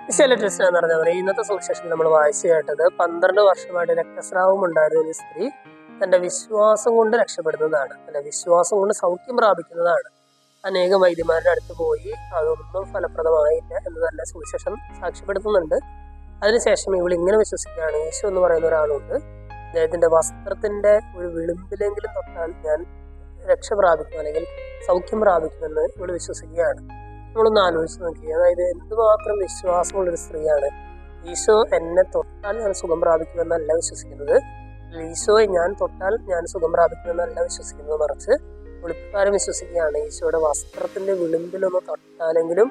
Test എന്ന് പറഞ്ഞാൽ ഇന്നത്തെ സുവിശേഷത്തിൽ നമ്മൾ വായിച്ചു കേട്ടത് 12 വർഷമായിട്ട് രക്തസ്രാവം ഉണ്ടായിരുന്ന ഒരു സ്ത്രീ തന്റെ വിശ്വാസം കൊണ്ട് രക്ഷപ്പെടുന്നതാണ്, തന്റെ വിശ്വാസം കൊണ്ട് സൗഖ്യം പ്രാപിക്കുന്നതാണ്. അനേകം വൈദ്യന്മാരുടെ അടുത്ത് പോയി അതൊന്നും ഫലപ്രദമായില്ല എന്ന് തന്നെ സുവിശേഷം സാക്ഷ്യപ്പെടുത്തുന്നുണ്ട്. അതിനുശേഷം ഇവൾ ഇങ്ങനെ വിശ്വസിക്കുകയാണ്, യേശു എന്ന് പറയുന്ന ഒരാളുണ്ട്, അദ്ദേഹത്തിന്റെ വസ്ത്രത്തിന്റെ ഒരു വിളിമ്പിലെങ്കിലും തൊട്ടാൽ ഞാൻ രക്ഷ പ്രാപിക്കും അല്ലെങ്കിൽ സൗഖ്യം പ്രാപിക്കുമെന്ന് ഇവൾ വിശ്വസിക്കുകയാണ്. നമ്മളൊന്ന് ആലോചിച്ച് നോക്കി, അതായത് എന്തുമാത്രം വിശ്വാസമുള്ളൊരു സ്ത്രീയാണ്. ഈശോ എന്നെ തൊട്ടാൽ ഞാൻ സുഖം പ്രാപിക്കുമെന്നല്ല വിശ്വസിക്കുന്നത്, ഈശോയെ ഞാൻ തൊട്ടാൽ ഞാൻ സുഖം പ്രാപിക്കുമെന്നല്ല വിശ്വസിക്കുന്നത്, മറിച്ച് വെളുപ്പുകാരൻ വിശ്വസിക്കുകയാണ് ഈശോയുടെ വസ്ത്രത്തിന്റെ വിളിമ്പിലൊന്ന് തൊട്ടാലെങ്കിലും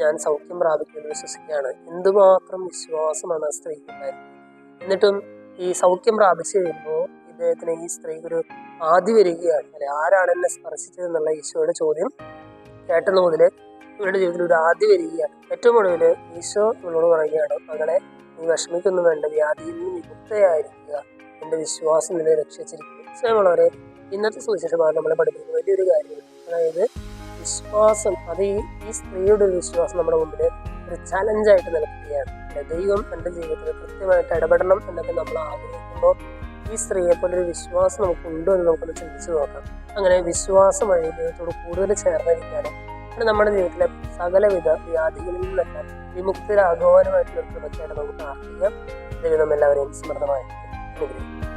ഞാൻ സൗഖ്യം പ്രാപിക്കുമെന്ന് വിശ്വസിക്കുകയാണ്. എന്തുമാത്രം വിശ്വാസമാണ് ആ സ്ത്രീക്ക് ഉണ്ടായിരുന്നത്. എന്നിട്ടും ഈ സൗഖ്യം പ്രാപിച്ചു കഴിയുമ്പോൾ ഇദ്ദേഹത്തിന് ഈ സ്ത്രീക്കൊരു ആദി വരികയാണ്, അല്ലെ ആരാണ് എന്നെ സ്പർശിച്ചതെന്നുള്ള ഈശോയുടെ ചോദ്യം കേട്ടെന്ന് മുതല് ഇവരുടെ ജീവിതത്തിൽ ഒരു ആദി വരികയാണ്. ഏറ്റവും ഒടുവില് ഈശോ ഇവളോട് പറയുകയാണ്, മകളെ നീ വിഷമിക്കൊന്നും വേണ്ട, വ്യാധിയിൽ നിന്ന് വിമുക്തയായിരിക്കുക, എന്റെ വിശ്വാസം നിന്നെ രക്ഷിച്ചിരിക്കുന്നു. വളരെ ഇന്നത്തെ സുവിശേഷമാണ് നമ്മളെ പഠിപ്പിക്കുന്ന വലിയൊരു കാര്യമാണ്. അതായത് വിശ്വാസം, അത് ഈ സ്ത്രീയുടെ ഒരു വിശ്വാസം നമ്മുടെ മുമ്പിൽ ഒരു ചലഞ്ചായിട്ട് നിലനിൽക്കുകയാണ്. ദൈവം എൻ്റെ ജീവിതത്തിൽ കൃത്യമായിട്ട് ഇടപെടണം എന്നൊക്കെ നമ്മൾ ആഗ്രഹിക്കുമ്പോൾ ഈ സ്ത്രീയെ പോലെ ഒരു വിശ്വാസം നമുക്കുണ്ടോ എന്ന് നമുക്കൊന്ന് ചിന്തിച്ചു നോക്കാം. അങ്ങനെ വിശ്വാസം വഴി ദൈവത്തോട് കൂടുതൽ ചേർന്നിരിക്കാനും നമ്മുടെ ജീവിതത്തിലെ സകലവിധ വ്യാധികളിൽ നിന്നെല്ലാം വിമുക്തരാഘവാനുമായിട്ട് നിർത്തുന്നതൊക്കെയാണ് നമുക്ക് പ്രാർത്ഥിക്കാം. ദൈവം എല്ലാവരെയും സമൃദ്ധമായിട്ട് അനുഗ്രഹിക്കും.